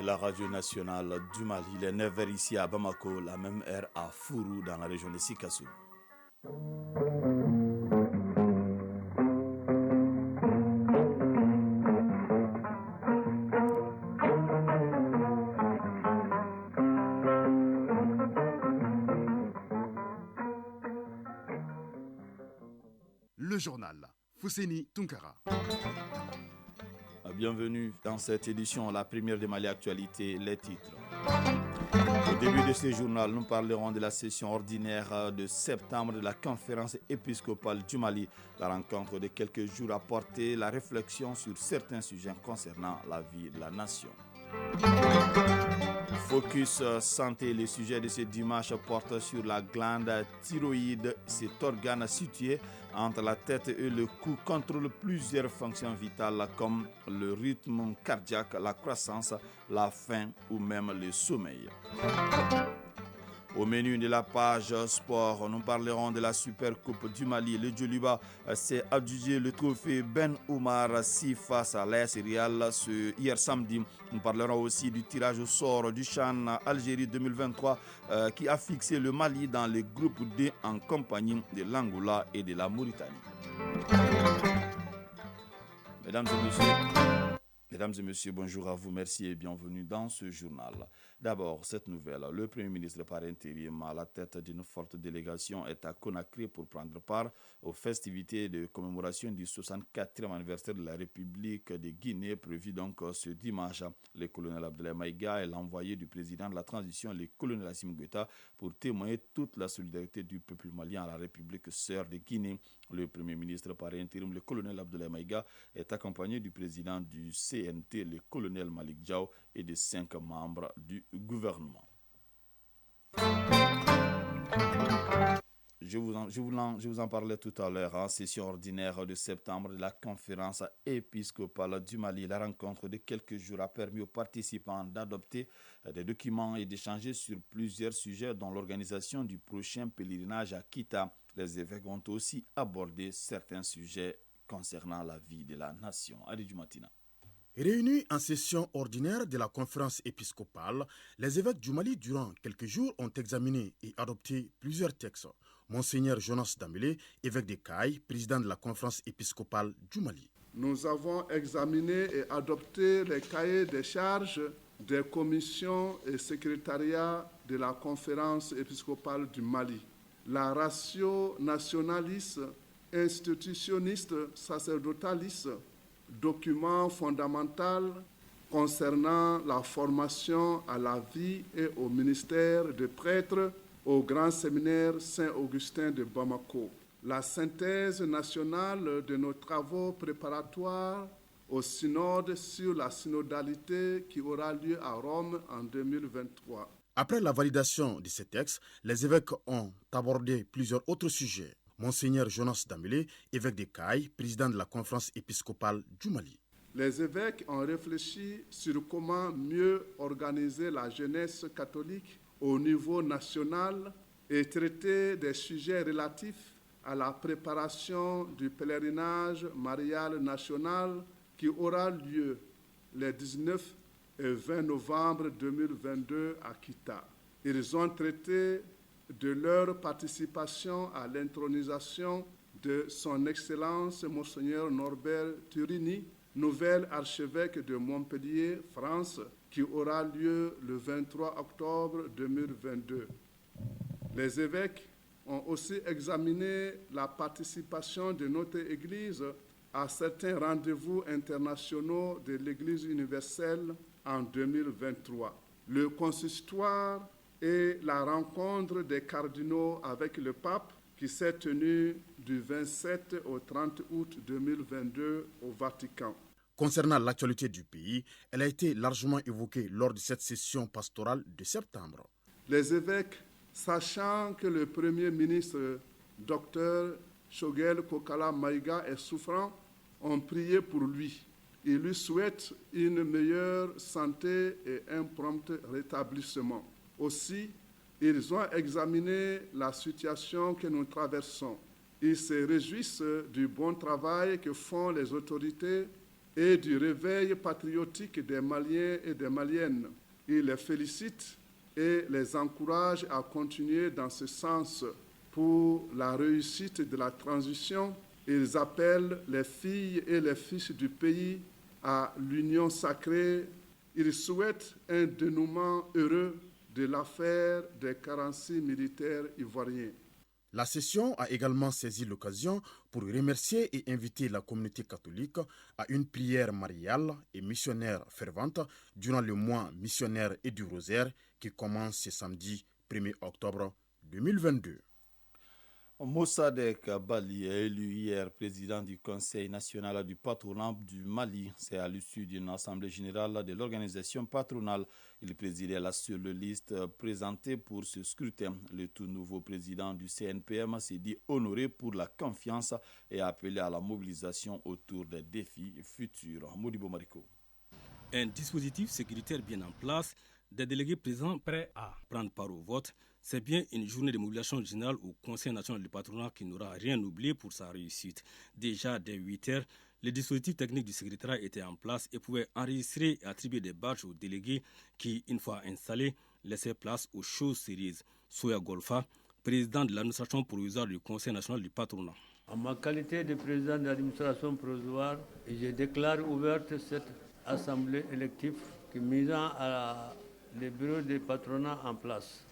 la radio nationale du Mali. Il est 9h ici à Bamako, la même heure à Fourou dans la région de Sikassou. Le journal Fousséni Tunkara. Bienvenue dans cette édition, la première de Mali Actualité, les titres. Au début de ce journal, nous parlerons de la session ordinaire de septembre de la conférence épiscopale du Mali. La rencontre de quelques jours a porté la réflexion sur certains sujets concernant la vie de la nation. Focus santé, le sujet de ce dimanche porte sur la glande thyroïde. Cet organe situé entre la tête et le cou contrôle plusieurs fonctions vitales comme le rythme cardiaque, la croissance, la faim ou même le sommeil. Au menu de la page sport, nous parlerons de la Super Coupe du Mali. Le Djoliba s'est adjugé le trophée Ben Oumar Sy face à l'AS Real hier samedi. Nous parlerons aussi du tirage au sort du CHAN Algérie 2023 qui a fixé le Mali dans le groupe D en compagnie de l'Angola et de la Mauritanie. Mesdames et messieurs, bonjour à vous, merci et bienvenue dans ce journal. D'abord, cette nouvelle, le Premier ministre par intérim à la tête d'une forte délégation est à Conakry pour prendre part aux festivités de commémoration du 64e anniversaire de la République de Guinée, prévu donc ce dimanche. Le colonel Abdoulaye Maïga est l'envoyé du président de la transition, le colonel Assimi Goïta, pour témoigner toute la solidarité du peuple malien à la République sœur de Guinée. Le Premier ministre par intérim, le colonel Abdoulaye Maïga, est accompagné du président du CNT, le colonel Malik Diaw, et de 5 membres du gouvernement. Je vous en parlais tout à l'heure, en session ordinaire de septembre de la conférence épiscopale du Mali. La rencontre de quelques jours a permis aux participants d'adopter des documents et d'échanger sur plusieurs sujets, dont l'organisation du prochain pèlerinage à Kita. Les évêques ont aussi abordé certains sujets concernant la vie de la nation. Adi Matina. Réunis en session ordinaire de la conférence épiscopale, les évêques du Mali durant quelques jours ont examiné et adopté plusieurs textes. Monseigneur Jonas Dambélé, évêque de Caille, président de la conférence épiscopale du Mali. Nous avons examiné et adopté les cahiers des charges des commissions et secrétariats de la conférence épiscopale du Mali. La ratio nationaliste, institutionniste, sacerdotaliste, document fondamental concernant la formation à la vie et au ministère de prêtres au grand séminaire Saint-Augustin de Bamako. La synthèse nationale de nos travaux préparatoires au synode sur la synodalité qui aura lieu à Rome en 2023. Après la validation de ces textes, les évêques ont abordé plusieurs autres sujets. Monseigneur Jonas Dambélé, évêque de Caille, président de la conférence épiscopale du Mali. Les évêques ont réfléchi sur comment mieux organiser la jeunesse catholique au niveau national et traiter des sujets relatifs à la préparation du pèlerinage marial national qui aura lieu les 19 et 20 novembre 2022 à Kita. Ils ont traité de leur participation à l'intronisation de son Excellence Monseigneur Norbert Turini, nouvel archevêque de Montpellier, France, qui aura lieu le 23 octobre 2022. Les évêques ont aussi examiné la participation de notre Église à certains rendez-vous internationaux de l'Église universelle en 2023. Le consistoire et la rencontre des cardinaux avec le pape qui s'est tenue du 27 au 30 août 2022 au Vatican. Concernant l'actualité du pays, elle a été largement évoquée lors de cette session pastorale de septembre. Les évêques, sachant que le Premier ministre, Dr Choguel Kokala Maïga, est souffrant, ont prié pour lui. Ils lui souhaitent une meilleure santé et un prompt rétablissement. Aussi, ils ont examiné la situation que nous traversons. Ils se réjouissent du bon travail que font les autorités et du réveil patriotique des Maliens et des Maliennes. Il les félicite et les encourage à continuer dans ce sens pour la réussite de la transition. Ils appellent les filles et les fils du pays à l'union sacrée. Ils souhaitent un dénouement heureux de l'affaire des 46 militaires ivoiriens. La session a également saisi l'occasion pour remercier et inviter la communauté catholique à une prière mariale et missionnaire fervente durant le mois missionnaire et du rosaire qui commence ce samedi 1er octobre 2022. Mossadegh Bali est élu hier président du Conseil national du patronat du Mali. C'est à l'issue d'une assemblée générale de l'organisation patronale. Il présidait la seule liste présentée pour ce scrutin. Le tout nouveau président du CNPM s'est dit honoré pour la confiance et a appelé à la mobilisation autour des défis futurs. Modibo Mariko. Un dispositif sécuritaire bien en place, des délégués présents prêts à prendre part au vote. C'est bien une journée de mobilisation générale au Conseil national du patronat qui n'aura rien oublié pour sa réussite. Déjà dès 8 heures, les dispositifs techniques du secrétariat étaient en place et pouvaient enregistrer et attribuer des badges aux délégués qui, une fois installés, laissaient place aux choses sérieuses. Soya Golfa, président de l'administration provisoire du Conseil national du patronat. En ma qualité de président de l'administration provisoire, je déclare ouverte cette assemblée élective qui misant le bureau du patronat en place.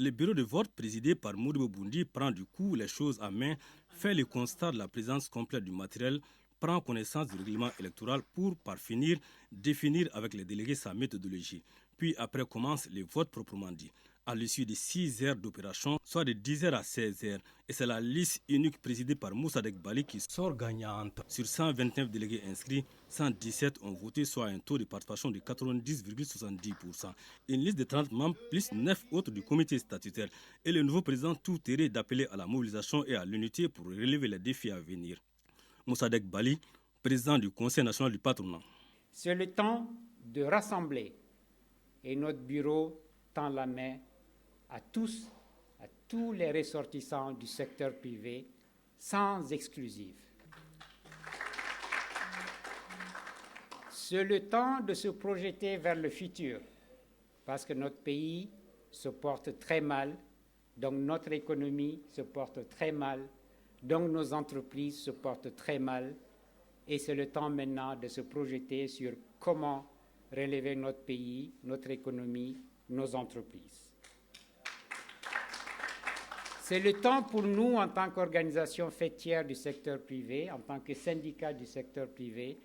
Le bureau de vote présidé par Modibo Boundi prend du coup les choses à main, fait le constat de la présence complète du matériel, prend connaissance du règlement électoral pour, par finir, définir avec les délégués sa méthodologie. Puis après commence le vote proprement dit. À l'issue de 6 heures d'opération, soit de 10 heures à 16 heures. Et c'est la liste unique présidée par Mossadegh Bali qui sort gagnante. Sur 129 délégués inscrits, 117 ont voté, soit un taux de participation de 90,70%. Une liste de 30 membres plus 9 autres du comité statutaire. Et le nouveau président tout terrain d'appeler à la mobilisation et à l'unité pour relever les défis à venir. Mossadegh Bali, président du Conseil national du patronat. C'est le temps de rassembler et notre bureau tend la main à tous les ressortissants du secteur privé, sans exclusive. C'est le temps de se projeter vers le futur, parce que notre pays se porte très mal, donc notre économie se porte très mal, donc nos entreprises se portent très mal, et c'est le temps maintenant de se projeter sur comment relever notre pays, notre économie, nos entreprises. C'est le temps pour nous, en tant qu'organisation fêtière du secteur privé, en tant que syndicat du secteur privé,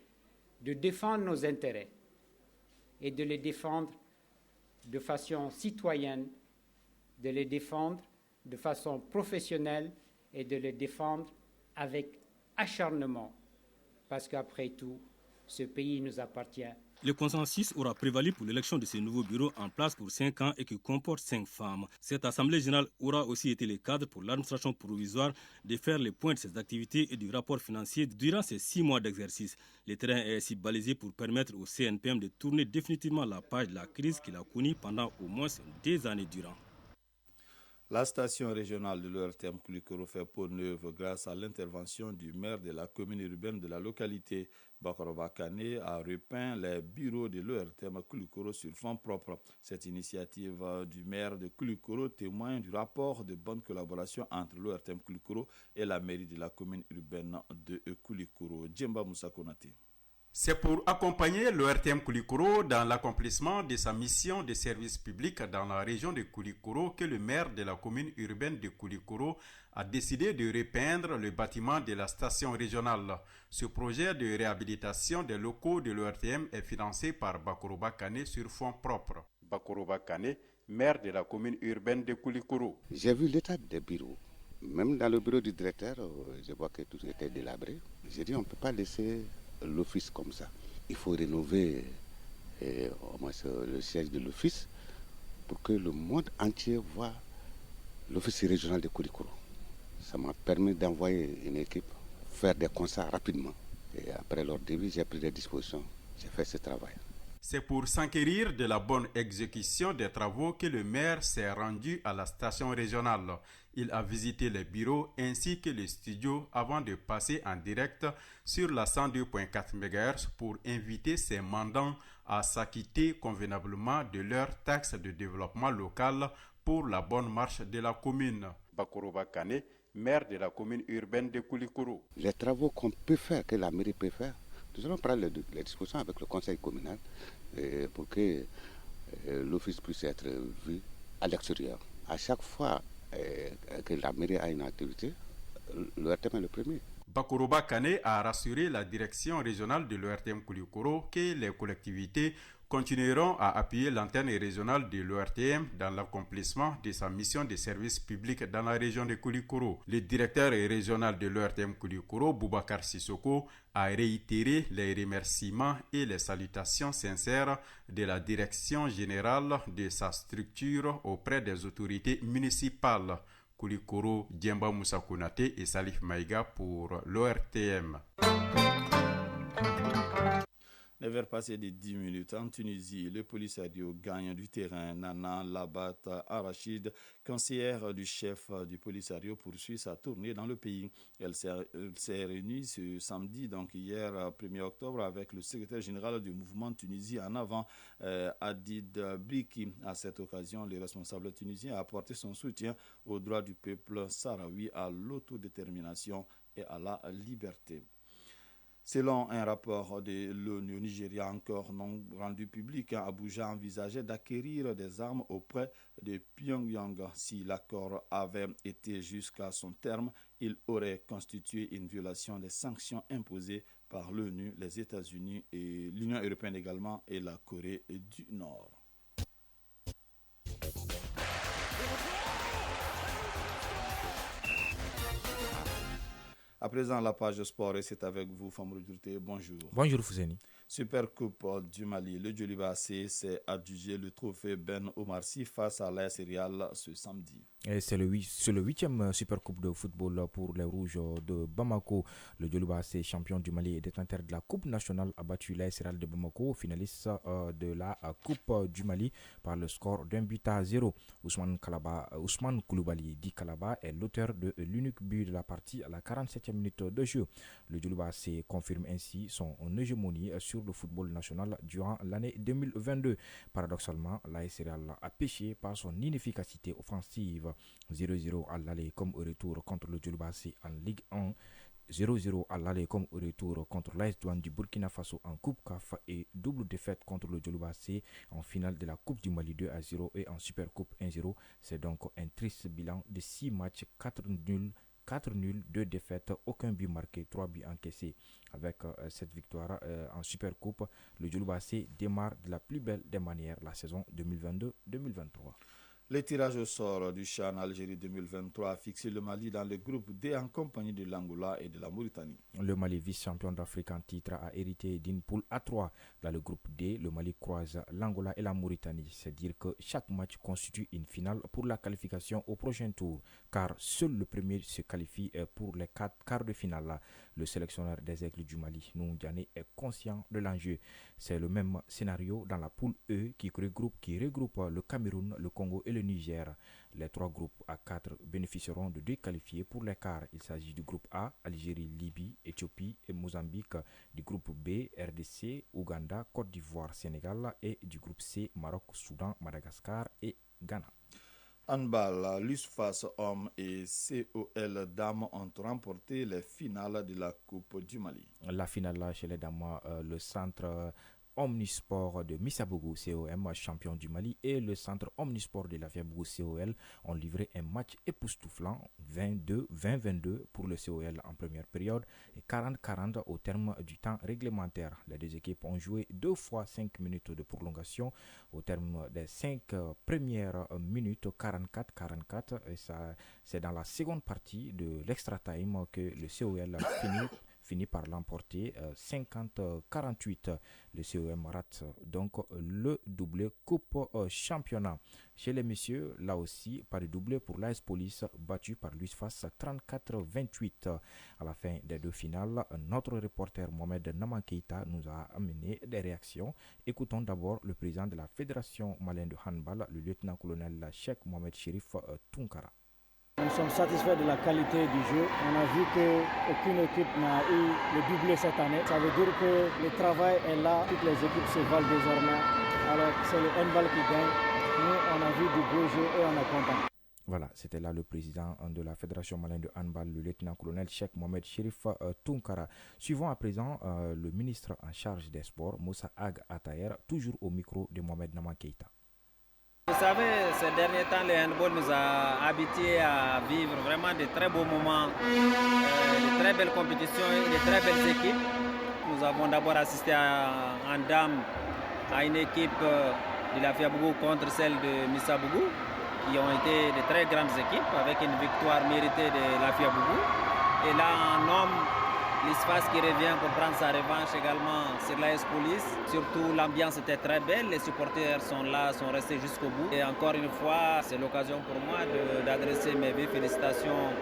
de défendre nos intérêts et de les défendre de façon citoyenne, de les défendre de façon professionnelle et de les défendre avec acharnement, parce qu'après tout, ce pays nous appartient. Le consensus aura prévalu pour l'élection de ce nouveau bureau en place pour 5 ans et qui comporte 5 femmes. Cette assemblée générale aura aussi été le cadre pour l'administration provisoire de faire le point de ses activités et du rapport financier durant ces 6 mois d'exercice. Le terrain est ainsi balisé pour permettre au CNPM de tourner définitivement la page de la crise qu'il a connue pendant au moins 2 années durant. La station régionale de l'ORTM Koulikoro fait peau neuve grâce à l'intervention du maire de la commune urbaine de la localité. Bakoroba Kane a repeint les bureaux de l'ORTM Koulikoro sur fonds propres. Cette initiative du maire de Koulikoro témoigne du rapport de bonne collaboration entre l'ORTM Koulikoro et la mairie de la commune urbaine de Koulikoro. Djemba Moussa Konate. C'est pour accompagner l'ORTM Koulikoro dans l'accomplissement de sa mission de service public dans la région de Koulikoro que le maire de la commune urbaine de Koulikoro a décidé de repeindre le bâtiment de la station régionale. Ce projet de réhabilitation des locaux de l'ORTM est financé par Bakoroba Kane sur fonds propres. Bakoroba Kane, maire de la commune urbaine de Koulikoro. J'ai vu l'état des bureaux. Même dans le bureau du directeur, je vois que tout était délabré. J'ai dit on ne peut pas laisser l'office comme ça. Il faut rénover au moins le siège de l'office pour que le monde entier voit l'office régional de Koulikoro. Ça m'a permis d'envoyer une équipe faire des constats rapidement. Et après leur début, j'ai pris des dispositions. J'ai fait ce travail. C'est pour s'enquérir de la bonne exécution des travaux que le maire s'est rendu à la station régionale. Il a visité les bureaux ainsi que les studios avant de passer en direct sur la 102.4 MHz pour inviter ses mandants à s'acquitter convenablement de leurs taxes de développement local pour la bonne marche de la commune. Bakoroba Kane, maire de la commune urbaine de Koulikoro. Les travaux qu'on peut faire, que la mairie peut faire, nous allons prendre les discussions avec le conseil communal pour que l'office puisse être vu à l'extérieur. À chaque fois que la mairie a une activité, l'ORTM est le premier. Bakoroba Kane a rassuré la direction régionale de l'ORTM Koulikoro que les collectivités continueront à appuyer l'antenne régionale de l'ORTM dans l'accomplissement de sa mission de service public dans la région de Koulikoro. Le directeur régional de l'ORTM Koulikoro, Boubacar Sissoko, a réitéré les remerciements et les salutations sincères de la direction générale de sa structure auprès des autorités municipales. Koulikoro, Djemba Moussa Konaté et Salif Maïga pour l'ORTM. 9h passées de 10 minutes en Tunisie, le Polisario gagne du terrain. Nana Labat Arachid, conseillère du chef du Polisario, poursuit sa tournée dans le pays. Elle s'est réunie ce samedi, donc hier 1er octobre, avec le secrétaire général du mouvement Tunisie en avant, Adid Briki. À cette occasion, le responsable tunisien a apporté son soutien aux droits du peuple sahraoui, à l'autodétermination et à la liberté. Selon un rapport de l'ONU au Nigeria encore non rendu public, Abuja envisageait d'acquérir des armes auprès de Pyongyang. Si l'accord avait été jusqu'à son terme, il aurait constitué une violation des sanctions imposées par l'ONU, les États-Unis et l'Union européenne également et la Corée du Nord. À présent, la page sport et c'est avec vous, Famrou Djourté. Bonjour. Bonjour, Fouzeni. Super Coupe du Mali. Le Djoliba AC s'est adjugé le trophée Ben Omar Sy face à l'AS Real ce samedi. Et c'est le 8e Super Coupe de football pour les Rouges de Bamako. Le Djoliba AC, champion du Mali et détenteur de la Coupe nationale, a battu l'AS Real de Bamako, finaliste de la Coupe du Mali, par le score d'1-0. Ousmane Koulibaly dit Kalaba est l'auteur de l'unique but de la partie à la 47e minute de jeu. Le Djoliba AC confirme ainsi son hégémonie sur le football national durant l'année 2022. Paradoxalement, l'AS Real a péché par son inefficacité offensive. 0-0 à l'aller comme au retour contre le Djoliba AC en Ligue 1. 0-0 à l'aller comme au retour contre l'AS Douanes du Burkina Faso en Coupe CAF et double défaite contre le Djoliba AC en finale de la Coupe du Mali 2-0 et en Super Coupe 1-0. C'est donc un triste bilan de 6 matchs, 4 nuls, 2 défaites, aucun but marqué, 3 buts encaissés. Avec cette victoire en Super Coupe, le Djoliba AC démarre de la plus belle des manières la saison 2022-2023. Le tirage au sort du CHAN Algérie 2023 a fixé le Mali dans le groupe D en compagnie de l'Angola et de la Mauritanie. Le Mali, vice-champion d'Afrique en titre, a hérité d'une poule A3. Dans le groupe D, le Mali croise l'Angola et la Mauritanie. C'est dire que chaque match constitue une finale pour la qualification au prochain tour, car seul le premier se qualifie pour les 4 quarts de finale. Le sélectionneur des Aigles du Mali, Nouh Diané, est conscient de l'enjeu. C'est le même scénario dans la poule E qui regroupe le Cameroun, le Congo et le Niger. Les 3 groupes A4 bénéficieront de 2 qualifiés pour les quarts. Il s'agit du groupe A, Algérie, Libye, Éthiopie et Mozambique, du groupe B, RDC, Ouganda, Côte d'Ivoire, Sénégal et du groupe C, Maroc, Soudan, Madagascar et Ghana. Handball, l'USFAS hommes et COL dames ont remporté les finales de la Coupe du Mali. La finale chez les dames, le centre Omnisport de Missabougou COM, champion du Mali, et le centre Omnisport de Lafiabougou COL ont livré un match époustouflant, 20-22 pour le COL en première période et 40-40 au terme du temps réglementaire. Les deux équipes ont joué 2 fois 5 minutes de prolongation. Au terme des 5 premières minutes, 44-44, et ça, c'est dans la seconde partie de l'extra time que le COL finit par l'emporter 50-48. Le COM rate donc le doublé Coupe Championnat. Chez les messieurs, là aussi, pas de doublé pour l'AS Police, battu par l'USFAS 34-28. À la fin des deux finales, notre reporter Mohamed Naman Keita nous a amené des réactions. Écoutons d'abord le président de la Fédération malienne de handball, le lieutenant-colonel Cheikh Mohamed Chérif Tunkara. Nous sommes satisfaits de la qualité du jeu. On a vu qu'aucune équipe n'a eu le doublé cette année. Ça veut dire que le travail est là, toutes les équipes se valent désormais. Alors c'est le handball qui gagne. Nous, on a vu du beau jeu et on est content. Voilà, c'était là le président de la Fédération malienne de handball, le lieutenant-colonel Cheikh Mohamed Chérif Tunkara. Suivons à présent le ministre en charge des sports, Moussa Ag Atayer, toujours au micro de Mohamed Naman Keita. Vous savez, ces derniers temps, le handball nous a habitués à vivre vraiment de très beaux moments, de très belles compétitions et de très belles équipes. Nous avons d'abord assisté en dames à une équipe de la Fiabougou contre celle de Missabougou, qui ont été de très grandes équipes avec une victoire méritée de la Fiabougou. Et là, en homme, l'USFAS qui revient pour prendre sa revanche également sur l'AS Police. Surtout, l'ambiance était très belle, les supporters sont là, sont restés jusqu'au bout. Et encore une fois, c'est l'occasion pour moi d'adresser mes vives félicitations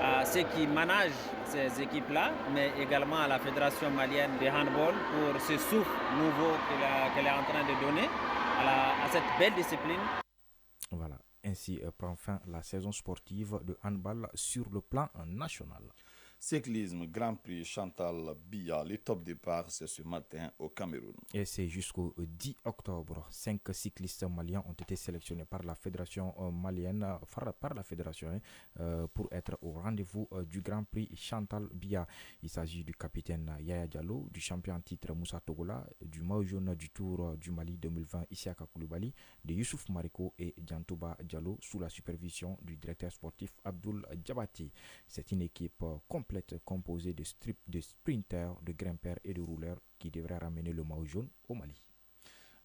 à ceux qui managent ces équipes-là, mais également à la Fédération malienne de handball pour ce souffle nouveau qu'elle est en train de donner à cette belle discipline. Voilà, ainsi prend fin la saison sportive de handball sur le plan national. Cyclisme, Grand Prix Chantal Biya, le top départ, c'est ce matin au Cameroun. Et c'est jusqu'au 10 octobre. 5 cyclistes maliens ont été sélectionnés par la fédération malienne, pour être au rendez-vous du Grand Prix Chantal Biya. Il s'agit du capitaine Yaya Diallo, du champion en titre Moussa Togola, du maillot jaune du Tour du Mali 2020 Isiaka Koulibaly, de Youssouf Mariko et Djantouba Diallo sous la supervision du directeur sportif Abdoul Djabati. C'est une équipe complète composée de sprinters, de grimpeurs et de rouleurs qui devrait ramener le maillot jaune au Mali.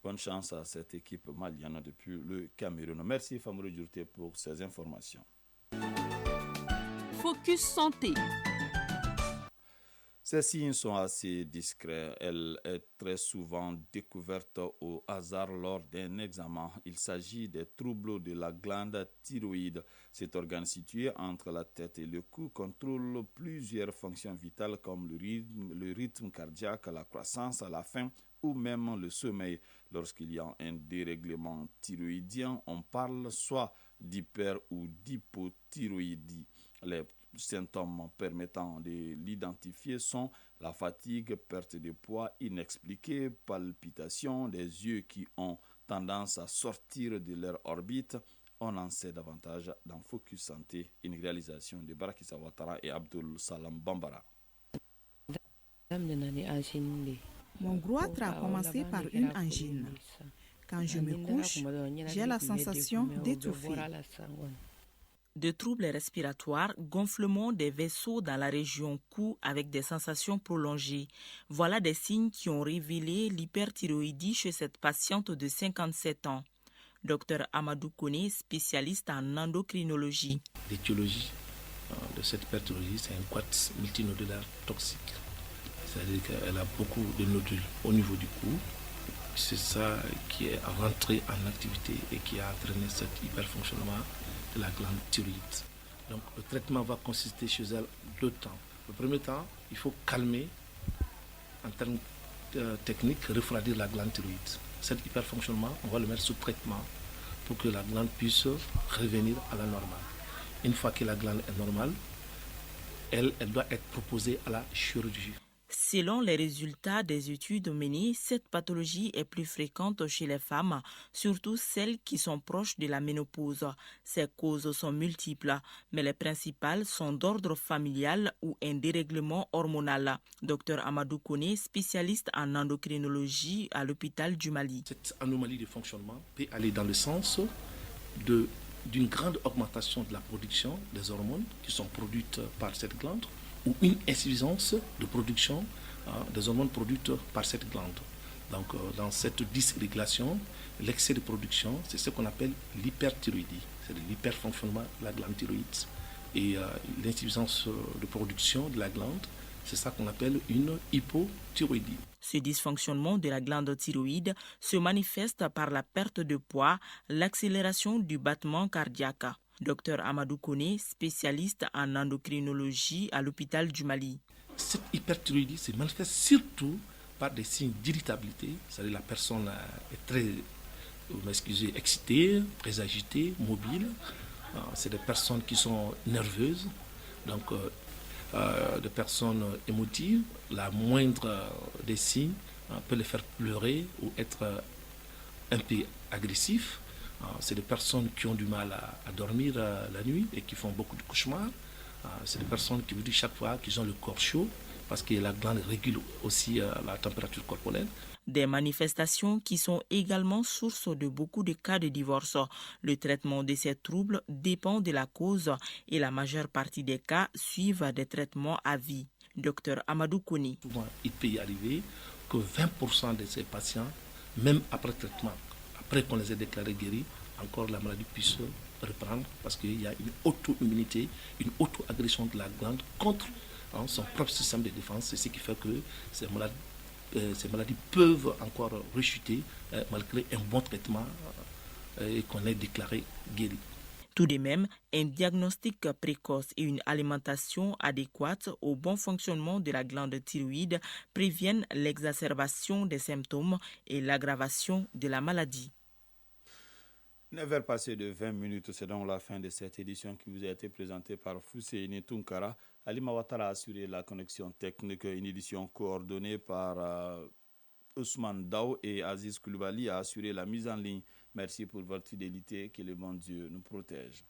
Bonne chance à cette équipe malienne depuis le Cameroun. Merci Famoury Djourté pour ces informations. Focus santé. Ces signes sont assez discrets. Elle est très souvent découverte au hasard lors d'un examen. Il s'agit des troubles de la glande thyroïde. Cet organe situé entre la tête et le cou contrôle plusieurs fonctions vitales comme le rythme cardiaque, la croissance, la faim ou même le sommeil. Lorsqu'il y a un dérèglement thyroïdien, on parle soit d'hyper ou d'hypothyroïdie. Les symptômes permettant de l'identifier sont la fatigue, perte de poids inexpliquée, palpitations, des yeux qui ont tendance à sortir de leur orbite. On en sait davantage dans Focus Santé, une réalisation de Barakissa Ouattara et Abdul Salam Bambara. Mon goitre a commencé par une angine. Quand je me couche, j'ai la sensation d'étouffer. De troubles respiratoires, gonflement des vaisseaux dans la région cou avec des sensations prolongées. Voilà des signes qui ont révélé l'hyperthyroïdie chez cette patiente de 57 ans. Dr Amadou Kone, spécialiste en endocrinologie. L'étiologie de cette hyperthyroïdie, c'est un quadre multinodulaire toxique. C'est-à-dire qu'elle a beaucoup de nodules au niveau du cou. C'est ça qui est rentré en activité et qui a entraîné cet hyperfonctionnement de la glande thyroïde. Donc le traitement va consister chez elle de 2 temps. Le premier temps, il faut calmer, en termes techniques, refroidir la glande thyroïde. Cet hyperfonctionnement, on va le mettre sous traitement pour que la glande puisse revenir à la normale. Une fois que la glande est normale, elle doit être proposée à la chirurgie. Selon les résultats des études menées, cette pathologie est plus fréquente chez les femmes, surtout celles qui sont proches de la ménopause. Ces causes sont multiples, mais les principales sont d'ordre familial ou un dérèglement hormonal. Dr Amadou Kone, spécialiste en endocrinologie à l'hôpital du Mali. Cette anomalie de fonctionnement peut aller dans le sens d'une grande augmentation de la production des hormones qui sont produites par cette glande, ou une insuffisance de production des hormones produites par cette glande. Donc dans cette dysrégulation, l'excès de production, c'est ce qu'on appelle l'hyperthyroïdie, c'est l'hyperfonctionnement de la glande thyroïde. Et l'insuffisance de production de la glande, C'est ça qu'on appelle une hypothyroïdie. Ce dysfonctionnement de la glande thyroïde se manifeste par la perte de poids, l'accélération du battement cardiaque. Dr Amadou Kone, spécialiste en endocrinologie à l'hôpital du Mali. Cette hyperthyroïdie se manifeste surtout par des signes d'irritabilité, c'est-à-dire la personne est très, excitée, très agitée, mobile. C'est des personnes qui sont nerveuses, donc des personnes émotives. La moindre des signes peut les faire pleurer ou être un peu agressif. C'est des personnes qui ont du mal à dormir la nuit et qui font beaucoup de cauchemars. C'est des personnes qui vous disent chaque fois qu'ils ont le corps chaud parce que la glande régule aussi la température corporelle. Des manifestations qui sont également source de beaucoup de cas de divorce. Le traitement de ces troubles dépend de la cause et la majeure partie des cas suivent des traitements à vie. Dr Amadou Kone. Souvent, il peut y arriver que 20% de ces patients, même après traitement, après qu'on les ait déclarés guéris, encore la maladie puisse reprendre parce qu'il y a une auto-immunité, une auto-agression de la glande contre son propre système de défense. C'est ce qui fait que ces maladies peuvent encore rechuter malgré un bon traitement et qu'on ait déclaré guéri. Tout de même, un diagnostic précoce et une alimentation adéquate au bon fonctionnement de la glande thyroïde préviennent l'exacerbation des symptômes et l'aggravation de la maladie. 9h passées de 20 minutes, c'est donc la fin de cette édition qui vous a été présentée par Fousseini Tunkara. Alima Ouattara a assuré la connexion technique, une édition coordonnée par Ousmane Daou et Aziz Koulibaly a assuré la mise en ligne. Merci pour votre fidélité, que le bon Dieu nous protège.